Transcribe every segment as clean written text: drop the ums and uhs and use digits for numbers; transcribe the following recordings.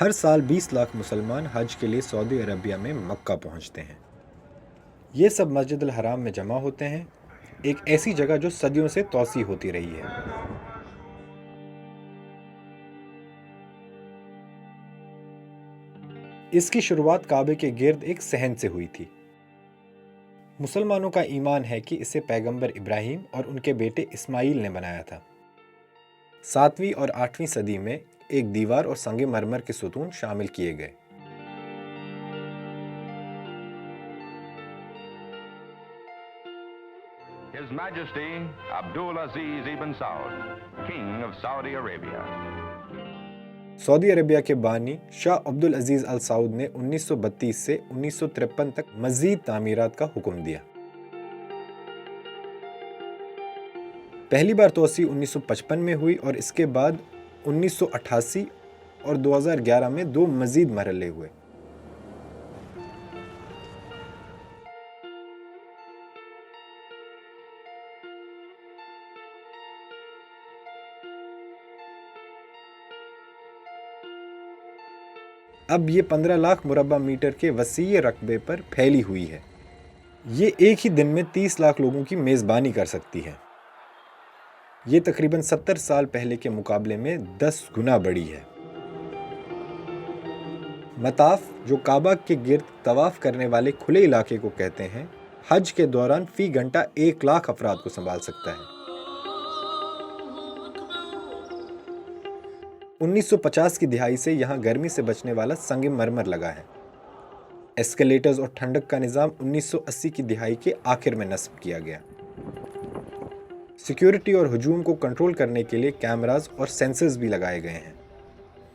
ہر سال 20 لاکھ مسلمان حج کے لیے سعودی عربیہ میں مکہ پہنچتے ہیں۔ یہ سب مسجد الحرام میں جمع ہوتے ہیں، ایک ایسی جگہ جو صدیوں سے توسیع ہوتی رہی ہے۔ اس کی شروعات کعبے کے گرد ایک صحن سے ہوئی تھی۔ مسلمانوں کا ایمان ہے کہ اسے پیغمبر ابراہیم اور ان کے بیٹے اسماعیل نے بنایا تھا۔ 7ویں اور 8ویں صدی میں ایک دیوار اور سنگ مرمر کے ستون شامل کیے گئے۔ His Majesty Abdul Aziz Ibn Saud, King of Saudi Arabia. سعودی عربیہ کے بانی شاہ عبد العزیز ال سعود نے 1932 سے 1953 تک مزید تعمیرات کا حکم دیا۔ پہلی بار توسیع 1955 میں ہوئی اور اس کے بعد 1988 اور 2011 میں 2 مزید مرحلے ہوئے۔ اب یہ 15 لاکھ مربع میٹر کے وسیع رقبے پر پھیلی ہوئی ہے۔ یہ ایک ہی دن میں 30 لاکھ لوگوں کی میزبانی کر سکتی ہے۔ یہ تقریباً 70 سال پہلے کے مقابلے میں 10 گنا بڑی ہے۔ مطاف، جو کعبہ کے گرد طواف کرنے والے کھلے علاقے کو کہتے ہیں، حج کے دوران فی گھنٹہ 1 لاکھ افراد کو سنبھال سکتا ہے۔ 1950 کی دہائی سے یہاں گرمی سے بچنے والا سنگ مرمر لگا ہے۔ ایسکیلیٹرز اور ٹھنڈک کا نظام 1980 کی دہائی کے آخر میں نصب کیا گیا۔ سیکیورٹی اور ہجوم کو کنٹرول کرنے کے لیے کیمراز اور سینسرز بھی لگائے گئے ہیں۔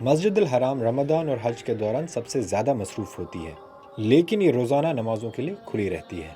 مسجد الحرام رمضان اور حج کے دوران سب سے زیادہ مصروف ہوتی ہے، لیکن یہ روزانہ نمازوں کے لیے کھلی رہتی ہے۔